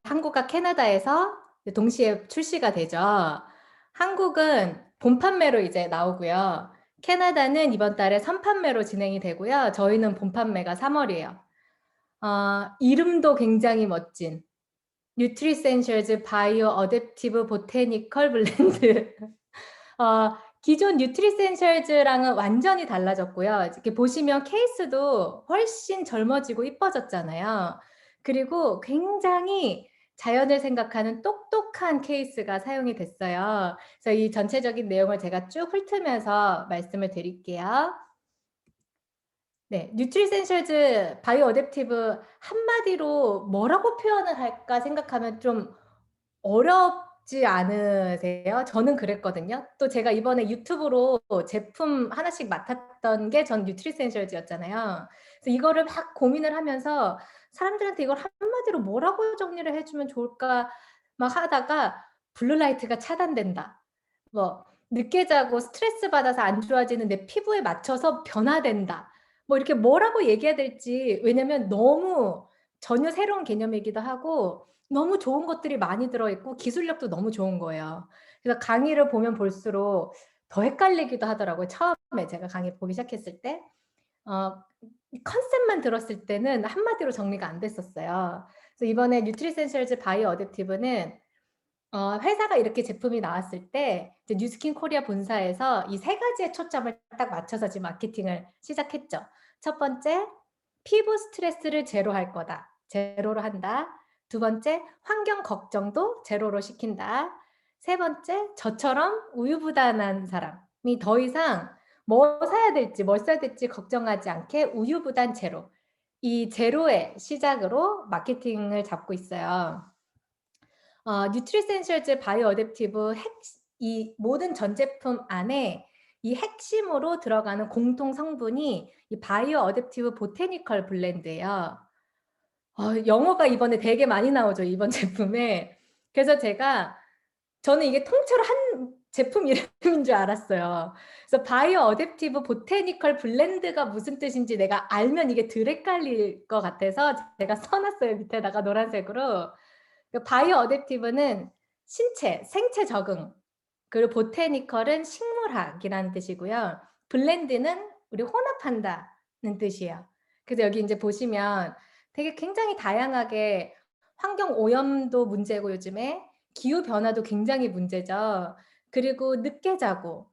한국과 캐나다에서 동시에 출시가 되죠. 한국은 본 판매로 이제 나오고요. 캐나다는 이번 달에 선판매로 진행이 되고요. 저희는 본 판매가 3월이에요. 이름도 굉장히 멋진 뉴트리센셜즈 바이오 어댑티브 보테니컬 블렌드. 기존 뉴트리센셜즈랑은 완전히 달라졌고요. 이렇게 보시면 케이스도 훨씬 젊어지고 이뻐졌잖아요. 그리고 굉장히 자연을 생각하는 똑똑한 케이스가 사용이 됐어요. 그래서 이 전체적인 내용을 제가 쭉 훑으면서 말씀을 드릴게요. 네, 뉴트리센셜즈 바이오 어댑티브 한마디로 뭐라고 표현을 할까 생각하면 좀 어렵지 않으세요? 저는 그랬거든요. 또 제가 이번에 유튜브로 제품 하나씩 맡았던 게 전 뉴트리센셜즈였잖아요. 그래서 이거를 막 고민을 하면서 사람들한테 이걸 한마디로 뭐라고 정리를 해 주면 좋을까 막 하다가 블루라이트가 차단된다. 뭐 늦게 자고 스트레스 받아서 안 좋아지는 내 피부에 맞춰서 변화된다. 뭐 이렇게 뭐라고 얘기해야 될지, 왜냐면 너무 전혀 새로운 개념이기도 하고 너무 좋은 것들이 많이 들어있고 기술력도 너무 좋은 거예요. 그래서 강의를 보면 볼수록 더 헷갈리기도 하더라고요. 처음에 제가 강의 보기 시작했을 때. 컨셉만 들었을 때는 한마디로 정리가 안 됐었어요. 그래서 이번에 뉴트리센셜즈 바이오 어댑티브는 회사가 이렇게 제품이 나왔을 때 이제 뉴스킨 코리아 본사에서 이 세 가지의 초점을 딱 맞춰서 지금 마케팅을 시작했죠. 첫 번째, 피부 스트레스를 제로할 거다. 제로로 한다. 두 번째, 환경 걱정도 제로로 시킨다. 세 번째, 저처럼 우유부단한 사람이 더 이상 뭐 사야 될지 뭘 써야 될지 걱정하지 않게 우유부단 제로. 이 제로의 시작으로 마케팅을 잡고 있어요. 뉴트리센셜즈 바이오 어댑티브 이 모든 전 제품 안에 이 핵심으로 들어가는 공통 성분이 이 바이오 어댑티브 보테니컬 블렌드예요. 영어가 이번에 되게 많이 나오죠, 이번 제품에. 그래서 저는 이게 통째로 한 제품 이름인 줄 알았어요. 그래서 바이오 어댑티브 보테니컬 블렌드가 무슨 뜻인지 내가 알면 이게 덜 헷갈릴 것 같아서 제가 써 놨어요, 밑에다가 노란색으로. 바이오 어댑티브는 신체, 생체 적응, 그리고 보테니컬은 식물학이라는 뜻이고요. 블렌드는 우리 혼합한다는 뜻이에요. 그래서 여기 인제 보시면 되게 굉장히 다양하게 환경 오염도 문제고 요즘에 기후 변화도 굉장히 문제죠. 그리고 늦게 자고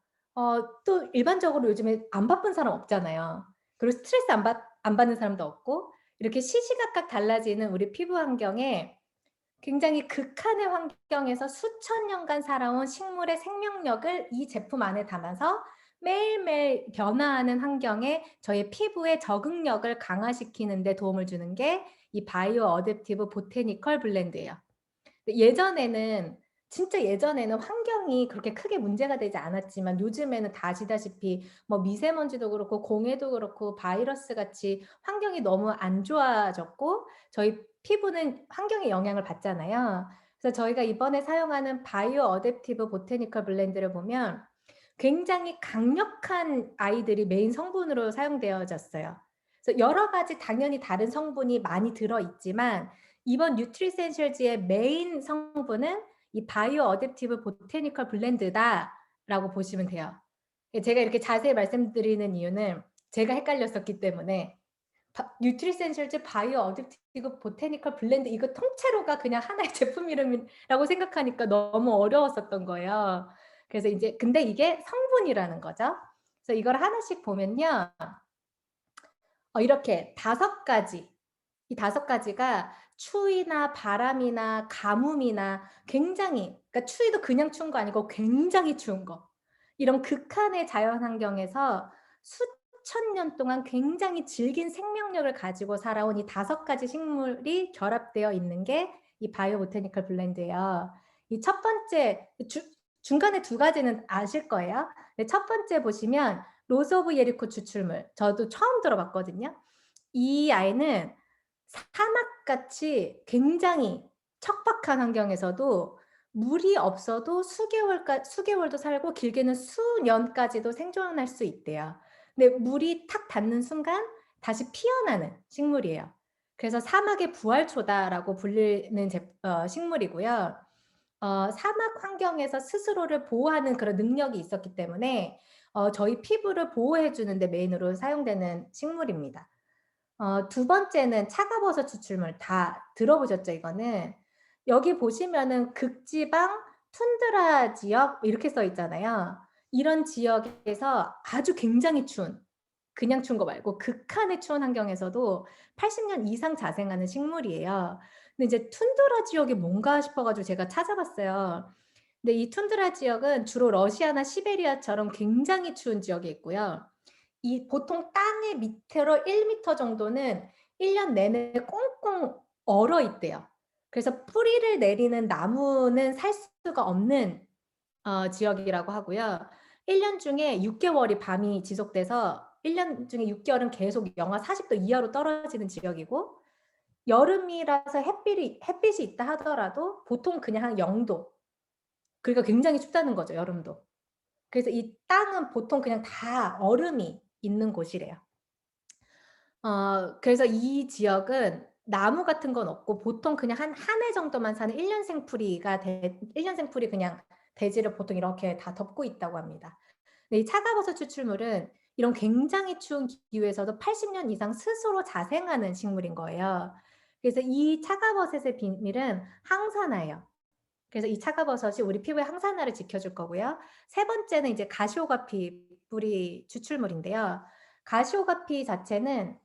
또 일반적으로 요즘에 안 바쁜 사람 없잖아요. 그리고 스트레스 안 받는 사람도 없고 이렇게 시시각각 달라지는 우리 피부 환경에 굉장히 극한의 환경에서 수천 년간 살아온 식물의 생명력을 이 제품 안에 담아서 매일매일 변화하는 환경에 저의 피부의 적응력을 강화시키는 데 도움을 주는 게 이 바이오 어댑티브 보테니컬 블렌드예요. 예전에는 진짜 예전에는 환경이 그렇게 크게 문제가 되지 않았지만 요즘에는 다 아시다시피 뭐 미세먼지도 그렇고 공해도 그렇고 바이러스 같이 환경이 너무 안 좋아졌고 저희 피부는 환경의 영향을 받잖아요. 그래서 저희가 이번에 사용하는 바이오 어댑티브 보테니컬 블렌드를 보면 굉장히 강력한 아이들이 메인 성분으로 사용되어졌어요. 그래서 여러 가지 당연히 다른 성분이 많이 들어 있지만 이번 뉴트리센셜즈의 메인 성분은 이 바이오 어댑티브 보테니컬 블렌드다라고 보시면 돼요. 제가 이렇게 자세히 말씀드리는 이유는 제가 헷갈렸었기 때문에 뉴트리센셜즈 바이오 어댑티브 보테니컬 블렌드 이거 통째로가 그냥 하나의 제품 이름이라고 생각하니까 너무 어려웠었던 거예요. 그래서 인제 근데 이게 성분이라는 거죠. 그래서 이걸 하나씩 보면요. 이렇게 5가지 이 5가지가 추위나 바람이나 가뭄이나 굉장히, 그러니까 추위도 그냥 추운 거 아니고 굉장히 추운 거. 이런 극한의 자연 환경에서 수천 년 동안 굉장히 질긴 생명력을 가지고 살아온 이 5가지 식물이 결합되어 있는 게 이 바이오 보테니컬 블렌드예요. 이 첫 번째 중간에 2가지는 아실 거예요. 네, 첫 번째 보시면 로즈 오브 예리코 추출물. 저도 처음 들어봤거든요. 이 아이는 사막같이 굉장히 척박한 환경에서도 물이 없어도 수개월도 살고 길게는 수년까지도 생존할 수 있대요. 근데 물이 탁 닿는 순간 다시 피어나는 식물이에요. 그래서 사막의 부활초다라고 불리는 식물이고요. 사막 환경에서 스스로를 보호하는 그런 능력이 있었기 때문에 저희 피부를 보호해 주는 데 메인으로 사용되는 식물입니다. 두 번째는 차가버섯 추출물 다 들어보셨죠 이거는? 여기 보시면은 극지방 툰드라 지역 이렇게 써 있잖아요. 이런 지역에서 아주 굉장히 추운 그냥 추운 거 말고 극한의 추운 환경에서도 80년 이상 자생하는 식물이에요. 근데 이제 툰드라 지역이 뭔가 싶어 가지고 제가 찾아봤어요. 근데 이 툰드라 지역은 주로 러시아나 시베리아처럼 굉장히 추운 지역에 있고요. 이 보통 땅의 밑으로 1 미터 정도는 1년 내내 꽁꽁 얼어 있대요. 그래서 뿌리를 내리는 나무는 살 수가 없는 지역이라고 하고요. 1년 중에 6 개월이 밤이 지속돼서 1년 중에 6 개월은 계속 영하 40도 이하로 떨어지는 지역이고 여름이라서 햇빛이 있다 하더라도 보통 그냥 한 0 도. 그러니까 굉장히 춥다는 거죠, 여름도. 그래서 이 땅은 보통 그냥 다 얼음이 있는 곳이래요. 그래서 이 지역은 나무 같은 건 없고 보통 그냥 한 해 정도만 사는 1 년생 풀이가 1 년생 풀이 그냥 대지를 보통 이렇게 다 덮고 있다고 합니다. 근데 이 차가버섯 추출물은 이런 굉장히 추운 기후에서도 80년 이상 스스로 자생하는 식물인 거예요. 그래서 이 차가버섯의 비밀은 항산화예요. 그래서 이 차가버섯이 우리 피부의 항산화를 지켜줄 거고요. 세 번째는 이제 가시오가피 뿌리 추출물인데요. 가시오가피 자체는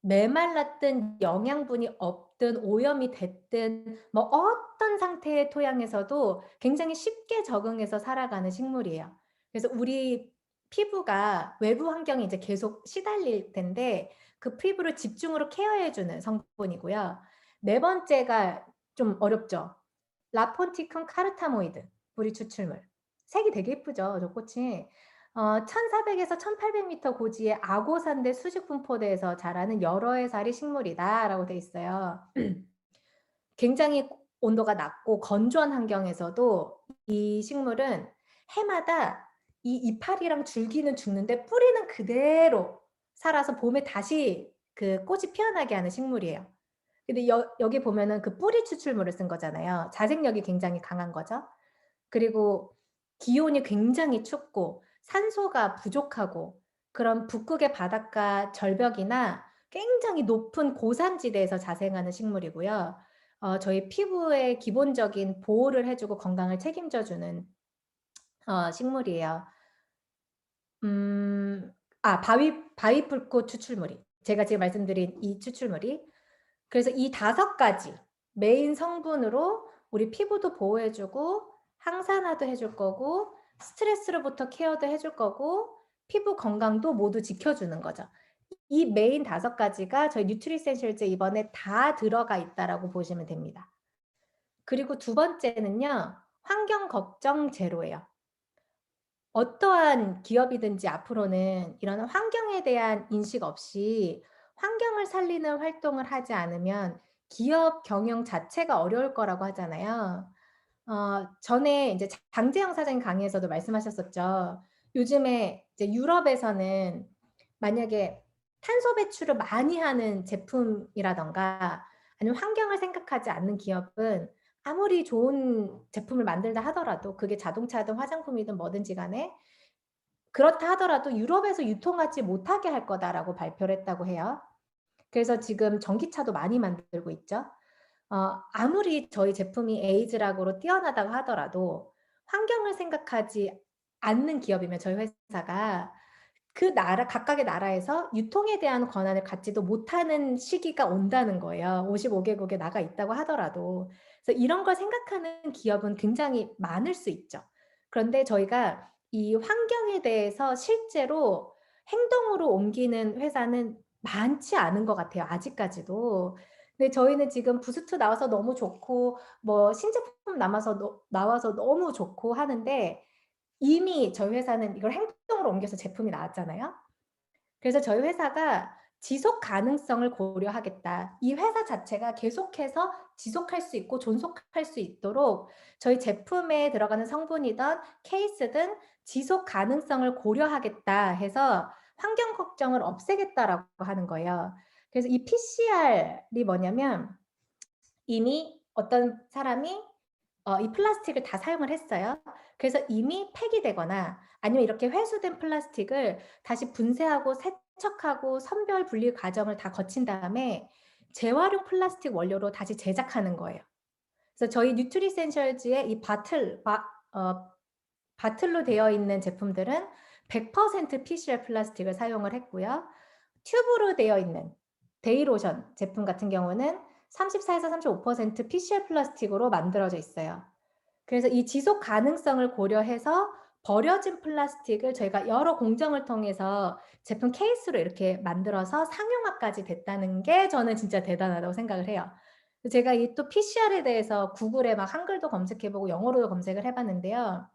메말랐든 영양분이 없든 오염이 됐든 뭐 어떤 상태의 토양에서도 굉장히 쉽게 적응해서 살아가는 식물이에요. 그래서 우리 피부가 외부 환경에 이제 계속 시달릴 텐데 그 피부를 집중으로 케어해 주는 성분이고요. 네 번째가 좀 어렵죠. 라폰티쿰 카르타모이드 뿌리 추출물. 색이 되게 예쁘죠, 저 꽃이. 1,400 에서 1,800 미터 고지의 아고산대 수직분포대에서 자라는 여러 해 살이 식물이다라고 돼 있어요. 굉장히 온도가 낮고 건조한 환경에서도 이 식물은 해마다 이 이파리랑 줄기는 죽는데 뿌리는 그대로 살아서 봄에 다시 그 꽃이 피어나게 하는 식물이에요. 근데 여기 보면은 그 뿌리 추출물을 쓴 거잖아요. 자생력이 굉장히 강한 거죠. 그리고 기온이 굉장히 춥고 산소가 부족하고 그런 북극의 바닷가 절벽이나 굉장히 높은 고산지대에서 자생하는 식물이고요. 저희 피부의 기본적인 보호를 해 주고 건강을 책임져 주는 식물이에요. 음 바위불꽃 추출물이 제가 지금 말씀드린 이 추출물이 그래서 이 5가지 메인 성분으로 우리 피부도 보호해 주고 항산화도 해줄 거고 스트레스로부터 케어도 해줄 거고 피부 건강도 모두 지켜주는 거죠. 이 메인 5가지가 저희 뉴트리센셜즈에 이번에 다 들어가 있다라고 보시면 됩니다. 그리고 두 번째는요. 환경 걱정 제로예요. 어떠한 기업이든지 앞으로는 이런 환경에 대한 인식 없이 환경을 살리는 활동을 하지 않으면 기업 경영 자체가 어려울 거라고 하잖아요. 전에 이제 장제영 사장님 강의에서도 말씀하셨었죠. 요즘에 이제 유럽에서는 만약에 탄소 배출을 많이 하는 제품이라든가 아니면 환경을 생각하지 않는 기업은 아무리 좋은 제품을 만들다 하더라도 그게 자동차든 화장품이든 뭐든지 간에 그렇다 하더라도 "유럽에서 유통하지 못하게 할 거다."라고 발표를 했다고 해요. 그래서 지금 전기차도 많이 만들고 있죠. 아무리 저희 제품이 에이즈락으로 뛰어나다고 하더라도 환경을 생각하지 않는 기업이면 저희 회사가 그 나라 각각의 나라에서 유통에 대한 권한을 갖지도 못하는 시기가 온다는 거예요. 55 개국에 나가 있다고 하더라도. 그래서 이런 걸 생각하는 기업은 굉장히 많을 수 있죠. 그런데 저희가 이 환경에 대해서 실제로 행동으로 옮기는 회사는 많지 않은 것 같아요, 아직까지도. 근데 저희는 지금 부스트 나와서 너무 좋고 뭐 신제품 나와서 너무 좋고 하는데 이미 저희 회사는 이걸 행동으로 옮겨서 제품이 나왔잖아요. 그래서 저희 회사가 '지속 가능성을 고려하겠다.' 이 회사 자체가 계속해서 지속할 수 있고 존속할 수 있도록 저희 제품에 들어가는 성분이든 케이스든 '지속 가능성을 고려하겠다.' 해서 '환경 걱정을 없애겠다.'라고 하는 거예요. 그래서 이 PCR이 뭐냐면 이미 어떤 사람이 이 플라스틱을 다 사용을 했어요. 그래서 이미 폐기되거나 아니면 이렇게 회수된 플라스틱을 다시 분쇄하고 세척하고 선별 분리 과정을 다 거친 다음에 재활용 플라스틱 원료로 다시 제작하는 거예요. 그래서 저희 뉴트리센셜즈의 이 바틀로 되어 있는 제품들은 100% PCR 플라스틱을 사용을 했고요. 튜브로 되어 있는 데이로션 제품 같은 경우는 34에서 35% PCR 플라스틱으로 만들어져 있어요. 그래서 이 지속 가능성을 고려해서 버려진 플라스틱을 저희가 여러 공정을 통해서 제품 케이스로 이렇게 만들어서 상용화까지 됐다는 게 저는 진짜 대단하다고 생각을 해요. 제가 이 또 PCR에 대해서 구글에 막 한글도 검색해 보고 영어로도 검색을 해 봤는데요.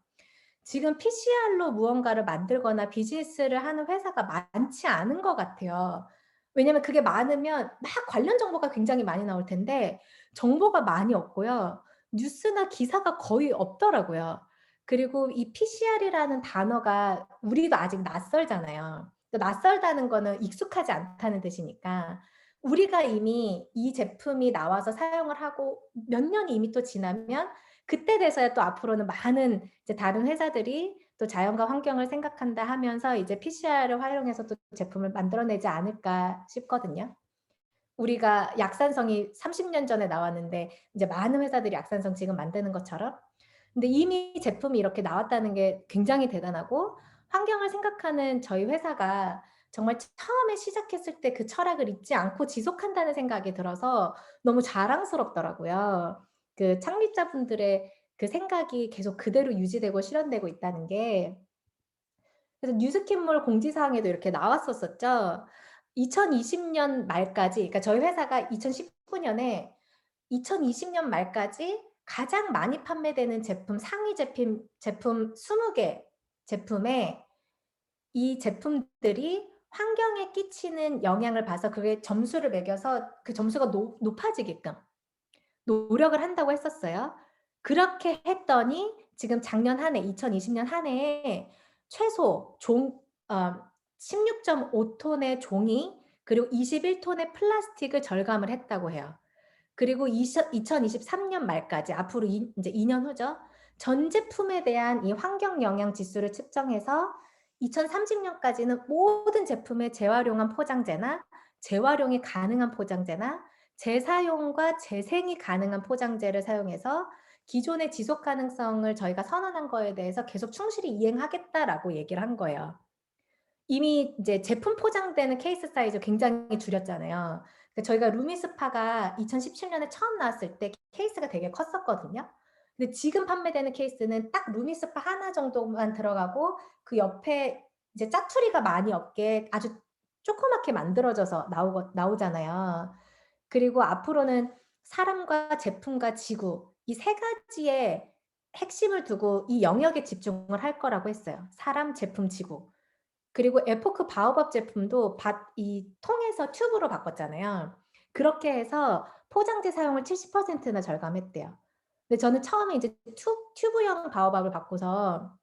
지금 PCR로 무언가를 만들거나 비즈니스를 하는 회사가 많지 않은 것 같아요. 왜냐면 그게 많으면 막 관련 정보가 굉장히 많이 나올 텐데 정보가 많이 없고요. 뉴스나 기사가 거의 없더라고요. 그리고 이 PCR이라는 단어가 우리도 아직 낯설잖아요. 또 낯설다는 거는 익숙하지 않다는 뜻이니까 우리가 이미 이 제품이 나와서 사용을 하고 몇 년이 이미 또 지나면 그때 돼서야 또 앞으로는 많은 이제 다른 회사들이 또 자연과 환경을 생각한다 하면서 이제 PCR을 활용해서 또 제품을 만들어내지 않을까 싶거든요. 우리가 약산성이 30년 전에 나왔는데 이제 많은 회사들이 약산성 지금 만드는 것처럼. 근데 이미 제품이 이렇게 나왔다는 게 굉장히 대단하고 환경을 생각하는 저희 회사가 정말 처음에 시작했을 때 그 철학을 잊지 않고 지속한다는 생각이 들어서 너무 자랑스럽더라고요. 그 창립자분들의 그 생각이 계속 그대로 유지되고 실현되고 있다는 게. 그래서 뉴스킨몰 공지사항에도 이렇게 나왔었었죠. 2020년 말까지, 그러니까 저희 회사가 2019년에 2020년 말까지 가장 많이 판매되는 제품, 상위 제품 20개 제품에 이 제품들이 환경에 끼치는 영향을 봐서 그게 점수를 매겨서 그 점수가 높아지게끔 노력을 한다고 했었어요. 그렇게 했더니 지금 작년 한 해 2020년 한 해에 최소 16.5 톤의 종이 그리고 21 톤의 플라스틱을 절감을 했다고 해요. 그리고 2023년 말까지 앞으로 인제 2년 후죠. 전 제품에 대한 이 환경 영향 지수를 측정해서 2030 년까지는 모든 제품의 재활용한 포장재나 재활용이 가능한 포장재나 재사용과 재생이 가능한 포장재를 사용해서 기존의 지속 가능성을 저희가 선언한 거에 대해서 계속 충실히 이행하겠다라고 얘기를 한 거예요. 이미 이제 제품 포장되는 케이스 사이즈 굉장히 줄였잖아요. 그 저희가 루미스파가 2017 년에 처음 나왔을 때 케이스가 되게 컸었거든요. 근데 지금 판매되는 케이스는 딱 루미스파 하나 정도만 들어가고 그 옆에 이제 짜투리가 많이 없게 아주 조그맣게 만들어져서 나오잖아요. 그리고 앞으로는 사람과 제품과 지구 이 세 가지의 핵심을 두고 이 영역에 집중을 할 거라고 했어요. 사람, 제품, 지구. 그리고 에포크 바오밥 제품도 이 통에서 튜브로 바꿨잖아요. 그렇게 해서 포장재 사용을 70%나 절감했대요. 근데 저는 처음에 이제 튜브형 바오밥을 받고서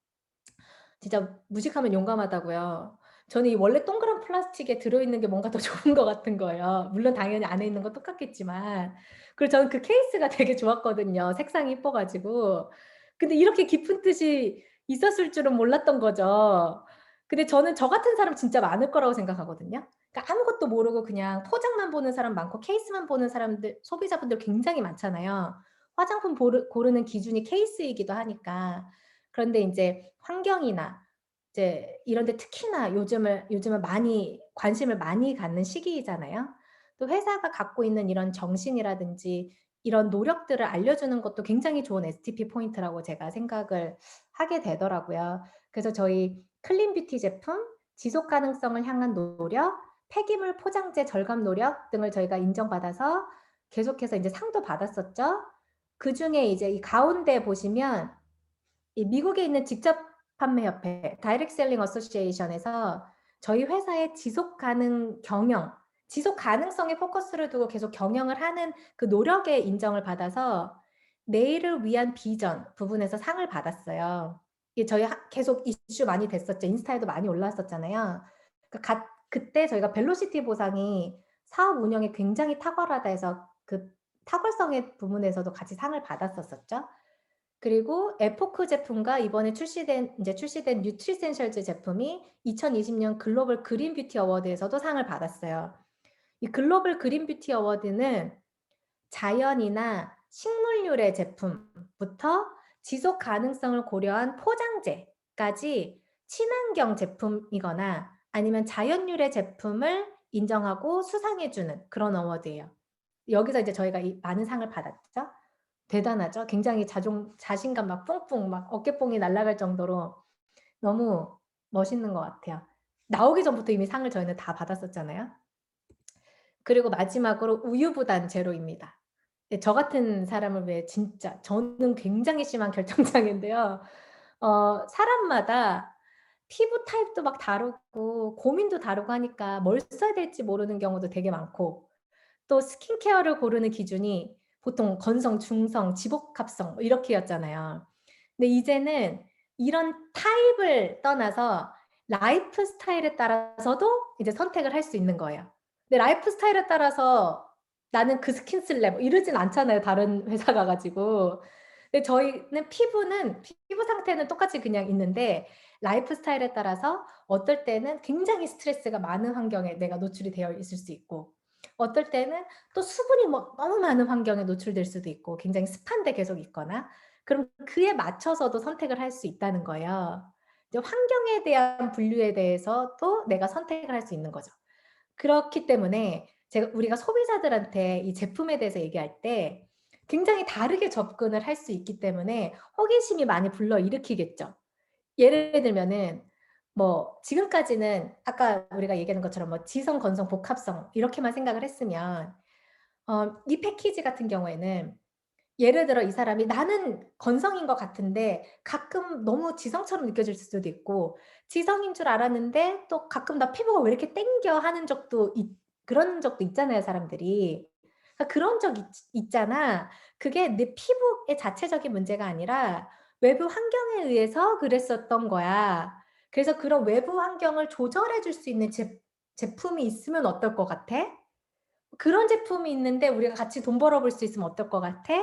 진짜 무식하면 용감하다고요. 저는 이 원래 동그란 플라스틱에 들어있는 게 뭔가 더 좋은 것 같은 거예요. 물론 당연히 안에 있는 건 똑같겠지만. 그리고 저는 그 케이스가 되게 좋았거든요, 색상이 이뻐 가지고. 근데 이렇게 깊은 뜻이 있었을 줄은 몰랐던 거죠. 근데 저는 저 같은 사람 진짜 많을 거라고 생각하거든요. 그러니까 아무것도 모르고 그냥 포장만 보는 사람 많고 케이스만 보는 사람들 소비자분들 굉장히 많잖아요. 화장품 고르는 기준이 케이스이기도 하니까. 그런데 인제 환경이나 이제 이런 데 특히나 요즘은 많이 관심을 많이 갖는 시기이잖아요. 또 회사가 갖고 있는 이런 정신이라든지 이런 노력들을 알려주는 것도 굉장히 좋은 STP 포인트라고 제가 생각을 하게 되더라고요. 그래서 저희 클린 뷰티 제품, 지속 가능성을 향한 노력, 폐기물 포장재 절감 노력 등을 저희가 인정받아서 계속해서 인제 상도 받았었죠. 그중에 이제 이 가운데 보시면 이 미국에 있는 직접 판매 협회 다이렉트 셀링 어소시에이션에서 저희 회사의 지속 가능 경영, 지속 가능성에 포커스를 두고 계속 경영을 하는 그 노력에 인정을 받아서 내일을 위한 비전 부분에서 상을 받았어요. 이게 저희 계속 이슈 많이 됐었죠. 인스타에도 많이 올라왔었잖아요. 그때 저희가 벨로시티 보상이 사업 운영에 굉장히 탁월하다 해서 그 탁월성의 부분에서도 같이 상을 받았었었죠. 그리고 에포크 제품과 이번에 출시된 뉴트리센셜즈 제품이 2020년 글로벌 그린 뷰티 어워드에서도 상을 받았어요. 이 글로벌 그린 뷰티 어워드는 자연이나 식물유래 제품부터 지속 가능성을 고려한 포장재까지 친환경 제품이거나 아니면 자연 유래 제품을 인정하고 수상해 주는 그런 어워드예요. 여기서 이제 저희가 이 많은 상을 받았죠. 대단하죠. 굉장히 자신감 막 뿡뿡 막 어깨뽕이 날아갈 정도로 너무 멋있는 것 같아요. 나오기 전부터 이미 상을 저희는 다 받았었잖아요. 그리고 마지막으로 우유부단 제로입니다. 예, 저 같은 사람을 위해 진짜 저는 굉장히 심한 결정장애인데요. 사람마다 피부 타입도 막 다르고 고민도 다르고 하니까 뭘 써야 될지 모르는 경우도 되게 많고, 또 스킨케어를 고르는 기준이 보통 건성, 중성, 지복합성 뭐 이렇게였잖아요. 근데 이제는 이런 타입을 떠나서 라이프 스타일에 따라서도 이제 선택을 할 수 있는 거예요. 근데 라이프 스타일에 따라서 나는 그 스킨 쓸래 뭐 이러진 않잖아요, 다른 회사 가 가지고. 근데 저희는 피부 상태는 똑같이 그냥 있는데 라이프 스타일에 따라서 어떨 때는 굉장히 스트레스가 많은 환경에 내가 노출이 되어 있을 수 있고, 어떨 때는 또 수분이 뭐 너무 많은 환경에 노출될 수도 있고 굉장히 습한 데 계속 있거나, 그럼 그에 맞춰서도 선택을 할 수 있다는 거예요. 이제 환경에 대한 분류에 대해서도 내가 선택을 할 수 있는 거죠. 그렇기 때문에 우리가 소비자들한테 이 제품에 대해서 얘기할 때 굉장히 다르게 접근을 할 수 있기 때문에 호기심이 많이 불러일으키겠죠. 예를 들면은 뭐 지금까지는 아까 우리가 얘기하는 것처럼 뭐 지성, 건성, 복합성 이렇게만 생각을 했으면 이 패키지 같은 경우에는 예를 들어 이 사람이 나는 건성인 것 같은데 가끔 너무 지성처럼 느껴질 수도 있고, 지성인 줄 알았는데 또 가끔 '나 피부가 왜 이렇게 땡겨.' 하는 적도 그런 적도 있잖아요, 사람들이. 그러니까 그런 적 있잖아. 그게 내 피부의 자체적인 문제가 아니라 외부 환경에 의해서 그랬었던 거야. 그래서 그런 외부 환경을 조절해 줄 수 있는 제품이 있으면 어떨 것 같아? 그런 제품이 있는데 우리가 같이 돈 벌어 볼 수 있으면 어떨 것 같아?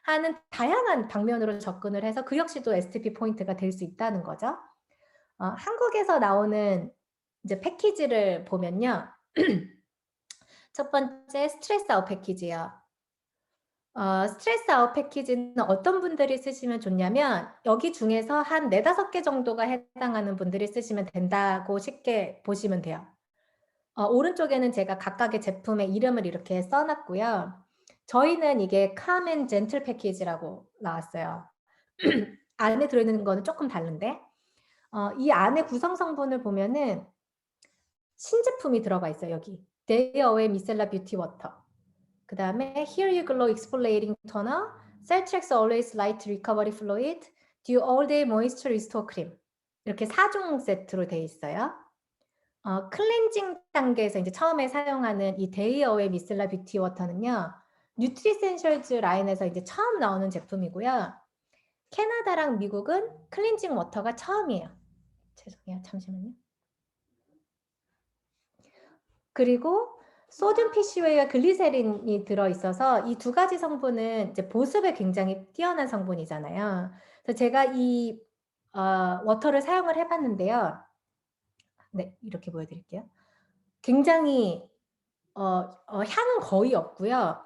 하는 다양한 방면으로 접근을 해서 그 역시도 STP 포인트가 될 수 있다는 거죠. 한국에서 나오는 이제 패키지를 보면요. 첫 번째 스트레스 아웃 패키지요. 스트레스 아웃 패키지는 어떤 분들이 쓰시면 좋냐면 여기 중에서 한 4-5개 정도가 해당하는 분들이 쓰시면 된다고 쉽게 보시면 돼요. 오른쪽에는 제가 각각의 제품의 이름을 이렇게 써 놨고요. 저희는 이게 calm and gentle 패키지라고 나왔어요. 안에 들어 있는 거는 쪼끔 다른데 이 안에 구성 성분을 보면은 신제품이 들어가 있어요, 여기. Day Away 미셀라 뷰티 워터. 그다음에 Here You Glow exfoliating toner, Celltex Always Light Recovery Fluid, Dew All Day Moisture Restore Cream. 이렇게 4종 세트로 돼 있어요. 클렌징 단계에서 이제 처음에 사용하는 이 데이 어웨이 미셀라 뷰티 워터는요, 뉴트리센셜즈 라인에서 이제 처음 나오는 제품이고요. 캐나다랑 미국은 클렌징 워터가 처음이에요. 죄송해요. 잠시만요. 그리고 소듐 피쉬웨이와 글리세린이 들어 있어서 이 두 가지 성분은 이제 보습에 굉장히 뛰어난 성분이잖아요. 그래서 제가 이 워터를 사용을 해 봤는데요. 네, 이렇게 보여 드릴게요. 굉장히 향은 거의 없고요.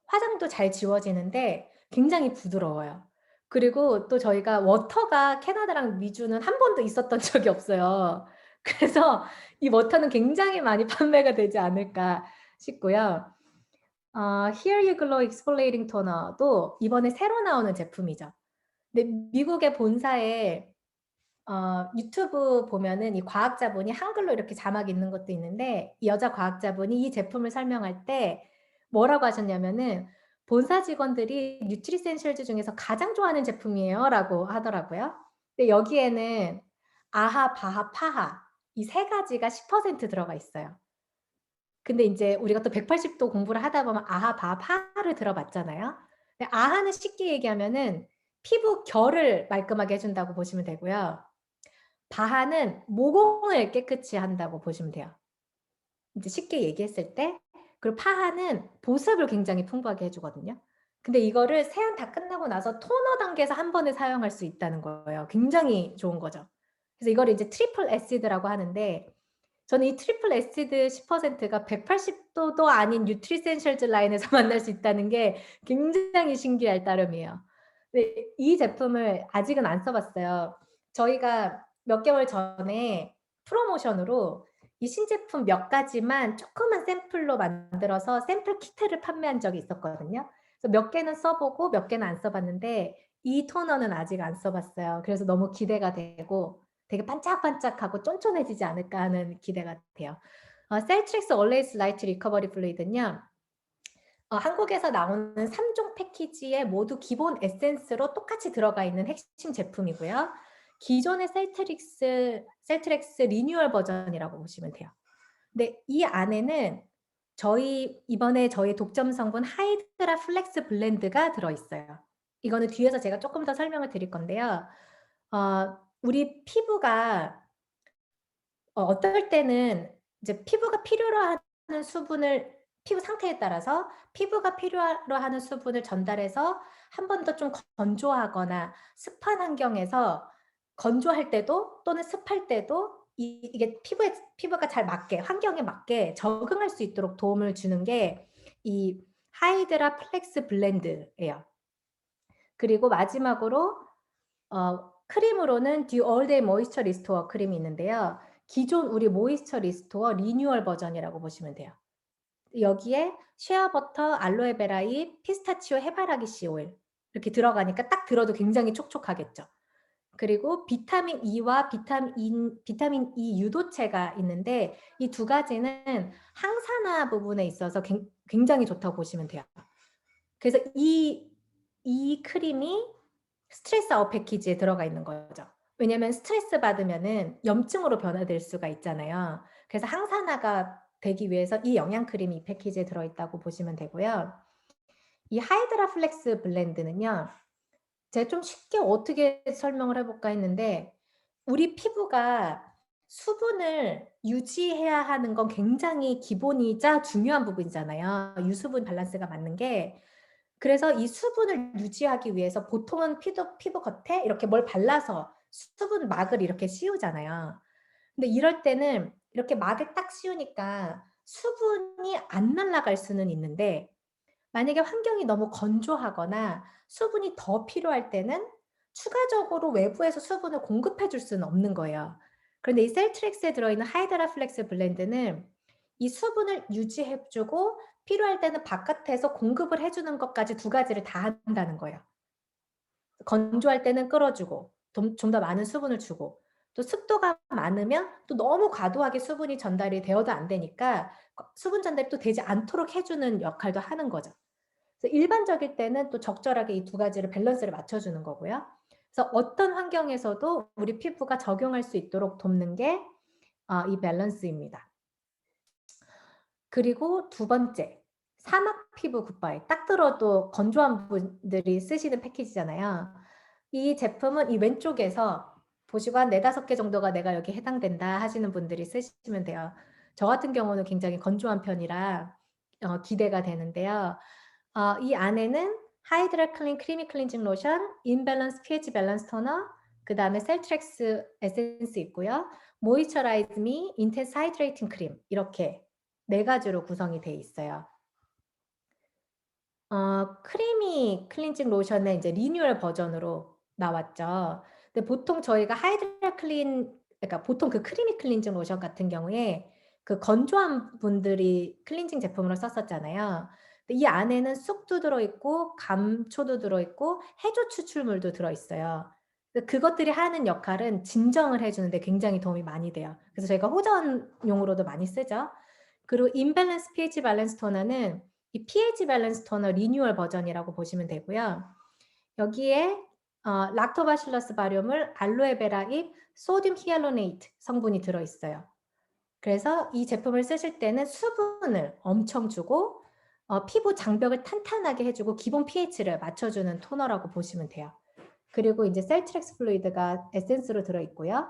화장도 잘 지워지는데 굉장히 부드러워요. 그리고 또 저희가 워터가 캐나다랑 미주는 한 번도 있었던 적이 없어요. 그래서 이 워터는 굉장히 많이 판매가 되지 않을까 싶고요. Here You Glow Exfoliating Toner도 이번에 새로 나오는 제품이죠. 근데 미국의 본사에 유튜브 보면은 이 과학자분이 한글로 이렇게 자막이 있는 것도 있는데, 이 여자 과학자분이 이 제품을 설명할 때 뭐라고 하셨냐면은 "본사 직원들이 뉴트리센셜즈 중에서 가장 좋아하는 제품이에요."라고 하더라고요. 근데 여기에는 아하, 바하, 파하 이 세 가지가 10% 들어가 있어요. 근데 인제 우리가 또 180도 공부를 하다 보면 아하, 바하, 파하를 들어봤잖아요. 근데 아하는 쉽게 얘기하면은 피부 결을 말끔하게 해 준다고 보시면 되고요. 바하는 모공을 깨끗이 한다고 보시면 돼요. 이제 쉽게 얘기했을 때. 그리고 파하는 보습을 굉장히 풍부하게 해 주거든요. 근데 이거를 세안 다 끝나고 나서 토너 단계에서 한 번에 사용할 수 있다는 거예요. 굉장히 좋은 거죠. 그래서 이거를 이제 트리플 애시드라고 하는데 저는 이 트리플 애시드 10%가 180 도도 아닌 뉴트리센셜즈 라인에서 만날 수 있다는 게 굉장히 신기할 따름이에요. 근데 이 제품을 아직은 안 써 봤어요. 저희가 몇 개월 전에 프로모션으로 이 신제품 몇 가지만 조그만 샘플로 만들어서 샘플 키트를 판매한 적이 있었거든요. 그래서 몇 개는 써 보고 몇 개는 안 써 봤는데 이 토너는 아직 안 써 봤어요. 그래서 너무 기대가 되고 되게 반짝반짝하고 쫀쫀해지지 않을까 하는 기대가 돼요. 셀트릭스 얼웨이스 라이트 리커버리 플루이드는요. 한국에서 나오는 3종 패키지에 모두 기본 에센스로 똑같이 들어가 있는 핵심 제품이고요. 기존의 셀트렉스 리뉴얼 버전이라고 보시면 돼요. 근데 이 안에는 이번에 저희 독점 성분 하이드라 플렉스 블렌드가 들어 있어요. 이거는 뒤에서 제가 쪼끔 더 설명을 드릴 건데요. 우리 피부가 어떨 때는 이제 피부가 필요로 하는 수분을 피부 상태에 따라서 피부가 필요로 하는 수분을 전달해서 한 번 더 좀 건조하거나 습한 환경에서 건조할 때도 또는 습할 때도 이게 피부가 잘 맞게 환경에 맞게 적응할 수 있도록 도움을 주는 게 이 하이드라 플렉스 블렌드예요. 그리고 마지막으로 크림으로는 듀 올 데이 모이스처 리스토어 크림이 있는데요. 기존 우리 모이스처 리스토어 리뉴얼 버전이라고 보시면 돼요. 여기에 쉐어버터, 알로에베라잎, 피스타치오, 해바라기 씨 오일 이렇게 들어가니까 딱 들어도 굉장히 촉촉하겠죠. 그리고 비타민 E와 비타민 E 유도체가 있는데 이 두 가지는 항산화 부분에 있어서 굉장히 좋다고 보시면 돼요. 그래서 이 크림이 스트레스 아웃 패키지에 들어가 있는 거죠. 왜냐면 스트레스 받으면은 염증으로 변화될 수가 있잖아요. 그래서 항산화가 되기 위해서 이 영양 크림이 이 패키지에 들어 있다고 보시면 되고요. 이 하이드라 플렉스 블렌드는요. 제가 좀 쉽게 어떻게 설명을 해 볼까 했는데 우리 피부가 수분을 유지해야 하는 건 굉장히 기본이자 중요한 부분이잖아요. 유수분 밸런스가 맞는 게. 그래서 이 수분을 유지하기 위해서 보통은 피부 겉에 이렇게 뭘 발라서 수분 막을 이렇게 씌우잖아요. 근데 이럴 때는 이렇게 막을 딱 씌우니까 수분이 안 날아갈 수는 있는데 만약에 환경이 너무 건조하거나 수분이 더 필요할 때는 추가적으로 외부에서 수분을 공급해 줄 수는 없는 거예요. 그런데 이 셀트릭스에 들어있는 하이드라 플렉스 블렌드는 이 수분을 유지해 주고 필요할 때는 바깥에서 공급을 해 주는 것까지 두 가지를 다 한다는 거예요. 건조할 때는 끌어 주고 좀 더 많은 수분을 주고 또 습도가 많으면 또 너무 과도하게 수분이 전달이 되어도 안 되니까 수분 전달이 또 되지 않도록 해 주는 역할도 하는 거죠. 그래서 일반적일 때는 또 적절하게 이 두 가지를 밸런스를 맞춰 주는 거고요. 그래서 어떤 환경에서도 우리 피부가 적용할 수 있도록 돕는 게 이 밸런스입니다. 그리고 두 번째, 사막 피부 굿바이. 딱 들어도 건조한 분들이 쓰시는 패키지잖아요. 이 제품은 이 왼쪽에서 보시고 한 4-5개 정도가 '내가 여기에 해당된다.' 하시는 분들이 쓰시면 돼요. 저 같은 경우는 굉장히 건조한 편이라 기대가 되는데요. 이 안에는 하이드라 클린 크리미 클렌징 로션, 인밸런스 pH 밸런스 토너, 그다음에 셀트렉스 에센스 있고요. 모이스처라이즈 미, 인텐스 하이드레이팅 크림 이렇게 4가지로 구성이 돼 있어요. 크리미 클렌징 로션은 인제 리뉴얼 버전으로 나왔죠. 근데 보통 저희가 하이드라 클린 그러니까 보통 그 크리미 클렌징 로션 같은 경우에 그 건조한 분들이 클렌징 제품으로 썼었잖아요. 근데 이 안에는 쑥도 들어 있고 감초도 들어 있고 해조 추출물도 들어 있어요. 그것들이 하는 역할은 진정을 해 주는 데 굉장히 도움이 많이 돼요. 그래서 저희가 호전용으로도 많이 쓰죠. 그리고 임밸런스 pH 밸런스 토너는 이 pH 밸런스 토너 리뉴얼 버전이라고 보시면 되고요. 여기에 락토바실러스 바리움을 알로에베라 잎, 소듐 히알루로네이트 성분이 들어 있어요. 그래서 이 제품을 쓰실 때는 수분을 엄청 주고 피부 장벽을 탄탄하게 해 주고 기본 pH를 맞춰 주는 토너라고 보시면 돼요. 그리고 인제 셀트렉스 플루이드가 에센스로 들어 있고요.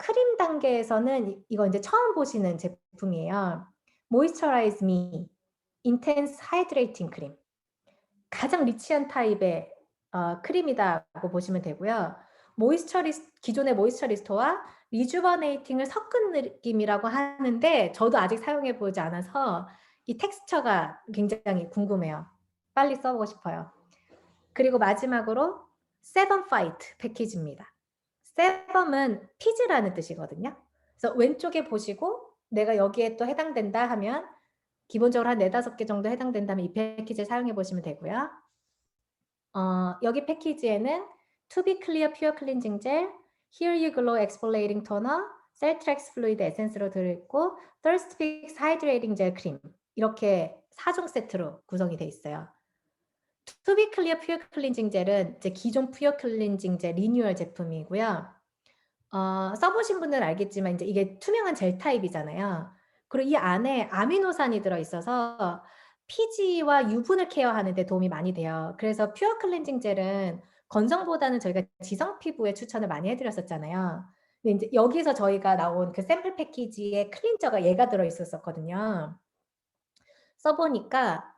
크림 단계에서는 이거 인제 처음 보시는 제품이에요. Moisturize Me Intense Hydrating Cream. 가장 리치한 타입의 크림이다고 보시면 되고요. 기존의 모이스처리스트와 리주버네이팅을 섞은 느낌이라고 하는데 저도 아직 사용해 보지 않아서 이 텍스처가 굉장히 궁금해요. 빨리 써 보고 싶어요. 그리고 마지막으로 세범 파이트 패키지입니다. 세범은 피지라는 뜻이거든요. 그래서 왼쪽에 보시고 내가 여기에 또 해당된다 하면 기본적으로 한 4-5개 정도 해당된다면 이 패키지를 사용해 보시면 되고요. 여기 패키지에는 To Be Clear Pure Cleansing Gel, Here You Glow Exfoliating Toner, Celtrex Fluid Essence로 들어있고 Thirst Fix Hydrating Gel Cream 이렇게 4종 세트로 구성이 되어 있어요. To Be Clear Pure Cleansing Gel은 이제 기존 Pure Cleansing Gel 리뉴얼 제품이고요. 써보신 분들은 알겠지만 이제 이게 투명한 젤 타입이잖아요. 그리고 이 안에 아미노산이 들어있어서 피지와 유분을 케어하는 데 도움이 많이 돼요. 그래서 퓨어 클렌징 젤은 건성보다는 저희가 지성 피부에 추천을 많이 해드렸었잖아요. 근데 이제 여기서 저희가 나온 그 샘플 패키지에 클린저가 얘가 들어있었거든요. 써보니까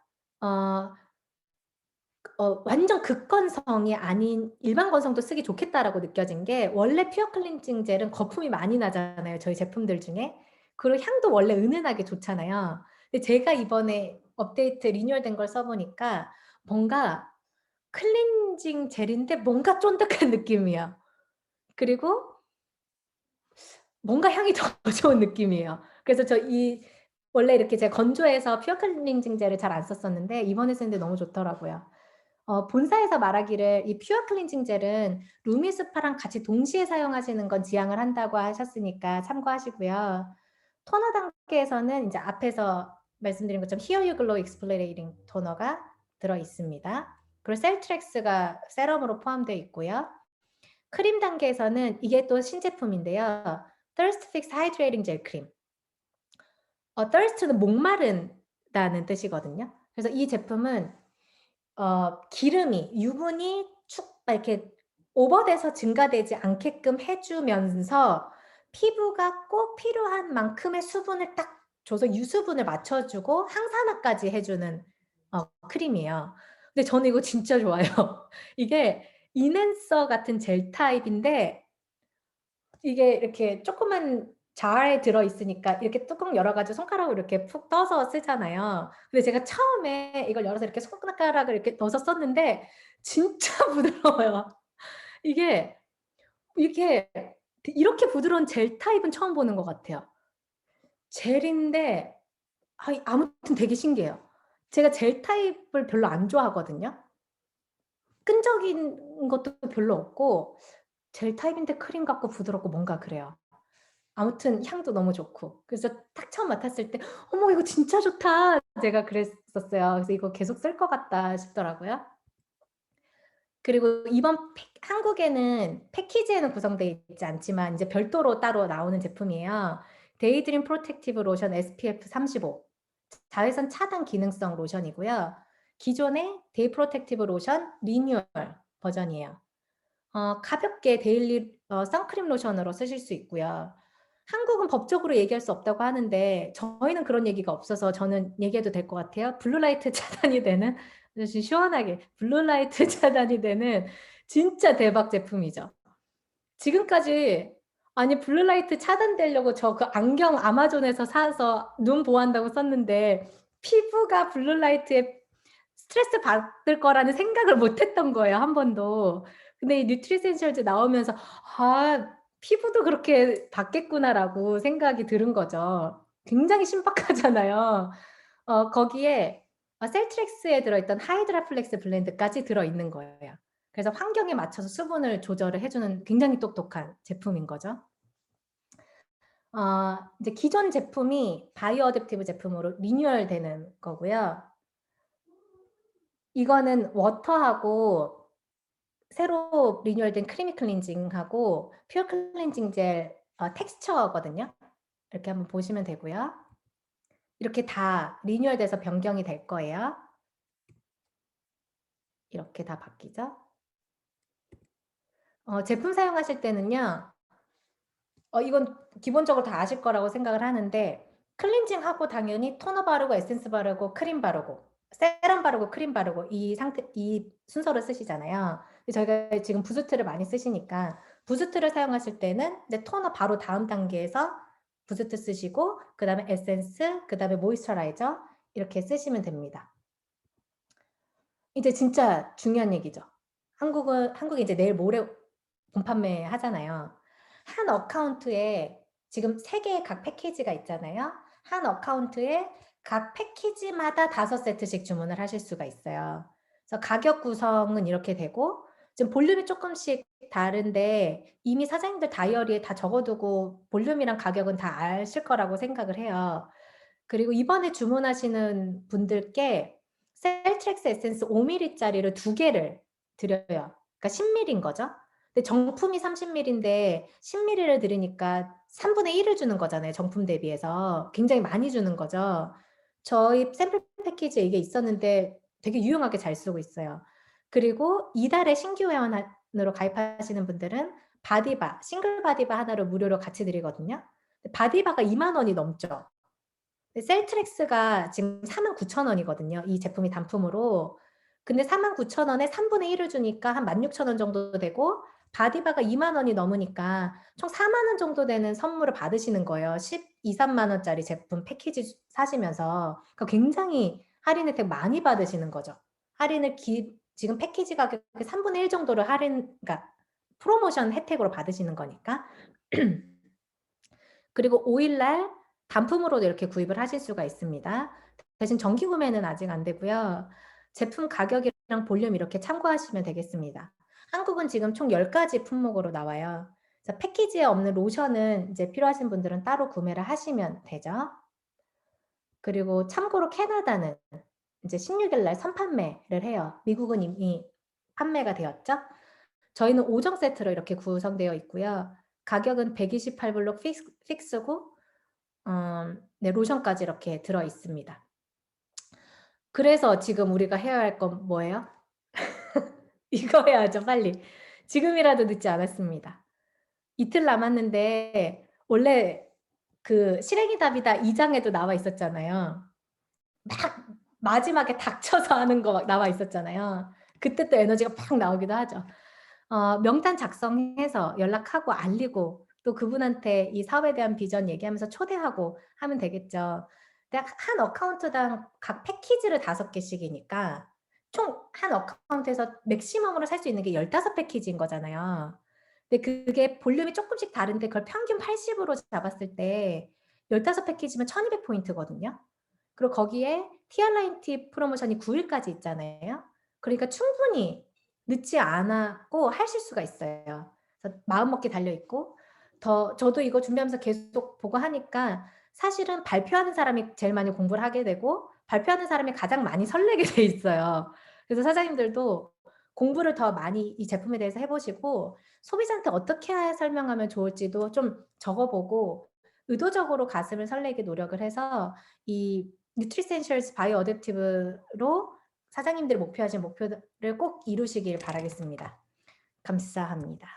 완전 극건성이 아닌 일반 건성도 쓰기 좋겠다라고 느껴진 게 원래 퓨어 클렌징 젤은 거품이 많이 나잖아요. 저희 제품들 중에. 그리고 향도 원래 은은하게 좋잖아요. 근데 제가 이번에 업데이트 리뉴얼된 걸 써보니까 뭔가 클렌징 젤인데 뭔가 쫀득한 느낌이에요. 그리고 뭔가 향이 더 좋은 느낌이에요. 그래서 원래 이렇게 제가 건조해서 퓨어 클렌징 젤을 잘 안 썼었는데 이번에 쓰는데 너무 좋더라고요. 본사에서 말하기를 이 퓨어 클렌징 젤은 루미 스파랑 같이 동시에 사용하시는 건 지향을 한다고 하셨으니까 참고하시고요. 토너 단계에서는 이제 앞에서 말씀드린 것처럼 Here You Glow Exfoliating 토너가 들어 있습니다. 그리고 셀트렉스가 세럼으로 포함되어 있고요. 크림 단계에서는 이게 또 신제품인데요. Thirst Fix Hydrating Gel 크림. thirst는 목마른다는 뜻이거든요. 그래서 이 제품은 기름이 유분이 축 이렇게 오버돼서 증가되지 않게끔 해주면서 피부가 꼭 필요한 만큼의 수분을 딱 줘서 유수분을 맞춰주고 항산화까지 해주는 크림이에요. 근데 저는 이거 진짜 좋아요. 이게 이넨서 같은 젤 타입인데 이게 이렇게 조그만 자에 들어있으니까 이렇게 뚜껑 열어가지고 손가락으로 이렇게 푹 떠서 쓰잖아요. 근데 제가 처음에 이걸 열어서 이렇게 손가락을 이렇게 넣어서 썼는데 진짜 부드러워요. 이게 이렇게 부드러운 젤 타입은 처음 보는 것 같아요. 젤인데 아무튼 되게 신기해요. 제가 젤 타입을 별로 안 좋아하거든요. 끈적인 것도 별로 없고 젤 타입인데 크림 같고 부드럽고 뭔가 그래요. 아무튼 향도 너무 좋고 그래서 딱 처음 맡았을 때 어머 이거 진짜 좋다 제가 그랬었어요. 그래서 이거 계속 쓸 것 같다 싶더라고요. 그리고 이번 한국에는 패키지에는 구성되어 있지 않지만 이제 별도로 따로 나오는 제품이에요. 데이드림 프로텍티브 로션 SPF 35 자외선 차단 기능성 로션이고요. 기존의 데이 프로텍티브 로션 리뉴얼 버전이에요. 가볍게 데일리 선크림 로션으로 쓰실 수 있고요. 한국은 법적으로 얘기할 수 없다고 하는데 저희는 그런 얘기가 없어서 저는 얘기해도 될 것 같아요. 블루라이트 차단이 되는 아주 시원하게 블루라이트 차단이 되는 진짜 대박 제품이죠. 지금까지 아니 블루라이트 차단되려고 저 그 안경 아마존에서 사서 눈 보호한다고 썼는데 피부가 블루라이트에 스트레스 받을 거라는 생각을 못 했던 거예요, 한 번도. 근데 이 뉴트리센셜즈 나오면서 '아 피부도 그렇게 받겠구나.'라고 생각이 들은 거죠. 굉장히 신박하잖아요. 거기에 셀트렉스에 들어있던 하이드라 플렉스 블렌드까지 들어있는 거예요. 그래서 환경에 맞춰서 수분을 조절을 해 주는 굉장히 똑똑한 제품인 거죠. 이제 기존 제품이 바이오 어댑티브 제품으로 리뉴얼 되는 거고요. 이거는 워터하고 새로 리뉴얼된 크리미 클렌징하고 퓨어 클렌징 젤 텍스처거든요. 이렇게 한번 보시면 되고요. 이렇게 다 리뉴얼돼서 변경이 될 거예요. 이렇게 다 바뀌죠. 제품 사용하실 때는요. 이건 기본적으로 다 아실 거라고 생각을 하는데 클렌징하고 당연히 토너 바르고 에센스 바르고 크림 바르고 세럼 바르고 크림 바르고 이 순서로 쓰시잖아요. 근데 저희가 지금 부스트를 많이 쓰시니까 부스트를 사용하실 때는 이제 토너 바로 다음 단계에서 부스트 쓰시고 그다음에 에센스, 그다음에 모이스처라이저 이렇게 쓰시면 됩니다. 이제 진짜 중요한 얘기죠. 한국이 이제 내일 모레 본판매 하잖아요. 한 어카운트에 지금 3 개의 각 패키지가 있잖아요. 한 어카운트에 각 패키지마다 5 세트씩 주문을 하실 수가 있어요. 그래서 가격 구성은 이렇게 되고 지금 볼륨이 쪼끔씩 다른데 이미 사장님들 다이어리에 다 적어 두고 볼륨이랑 가격은 다 아실 거라고 생각을 해요. 그리고 이번에 주문하시는 분들께 셀트렉스 에센스 5ml 짜리를 2 개를 드려요. 그러니까 10ml 인 거죠. 근데 정품이 30ml 인데 10ml를 드리니까 3분의 1을 주는 거잖아요, 정품 대비해서. 굉장히 많이 주는 거죠. 저희 샘플 패키지에 이게 있었는데 되게 유용하게 잘 쓰고 있어요. 그리고 이달에 신규 회원으로 가입하시는 분들은 바디바, 싱글 바디바 하나를 무료로 같이 드리거든요. 바디바가 20,000 원이 넘죠. 셀트렉스가 지금 49,000 원이거든요, 이 제품이 단품으로. 근데 49,000 원에 3분의 1을 주니까 한 16,000 원 정도 되고 바디바가 20,000 원이 넘으니까 총 40,000 원 정도 되는 선물을 받으시는 거예요. 12-13만 원짜리 제품 패키지 사시면서. 그러니까 굉장히 할인 혜택 많이 받으시는 거죠. 할인을 지금 패키지 가격의 3분의 1 정도를 그러니까 프로모션 혜택으로 받으시는 거니까. 그리고 5 일날 단품으로도 이렇게 구입을 하실 수가 있습니다. 대신 정기 구매는 아직 안 되고요. 제품 가격이랑 볼륨 이렇게 참고하시면 되겠습니다. 한국은 지금 총 10 가지 품목으로 나와요. 그래서 패키지에 없는 로션은 이제 필요하신 분들은 따로 구매를 하시면 되죠. 그리고 참고로 캐나다는 이제 16 일날 선판매를 해요. 미국은 이미 판매가 되었죠. 저희는 5정 세트로 이렇게 구성되어 있고요. 가격은 128 불로 픽스고 네, 로션까지 이렇게 들어 있습니다. 그래서 지금 우리가 해야 할 건 뭐예요? 이거 해야죠, 빨리. 지금이라도 늦지 않았습니다. 이틀 남았는데 원래 그 실행이 답이다 2 장에도 나와 있었잖아요. 막 마지막에 닥쳐서 하는 거 막 나와 있었잖아요. 그때 또 에너지가 팍 나오기도 하죠. 명단 작성해서 연락하고 알리고 또 그분한테 이 사업에 대한 비전 얘기하면서 초대하고 하면 되겠죠. 근데 한 어카운트당 각 패키지를 5 개씩이니까 총 한 어카운트에서 맥시멈으로 살 수 있는 게 15 패키지인 거잖아요. 근데 그게 볼륨이 쪼끔씩 다른데 그걸 평균 80으로 잡았을 때 15 패키지면 1,200 포인트거든요. 그리고 거기에 티얼라인 팁 프로모션이 9 일까지 있잖아요. 그러니까 충분히 늦지 않았고 하실 수가 있어요. 그래서 마음먹기 달려 있고 저도 이거 준비하면서 계속 보고 하니까 사실은 발표하는 사람이 제일 많이 공부를 하게 되고 발표하는 사람이 가장 많이 설레게 돼 있어요. 그래서 사장님들도 공부를 더 많이 이 제품에 대해서 해 보시고 소비자한테 어떻게 설명하면 좋을지도 좀 적어 보고 의도적으로 가슴을 설레게 노력을 해서 이 뉴트리센셜스 바이오 어댑티브로 사장님들이 목표하신 목표를 꼭 이루시길 바라겠습니다. 감사합니다.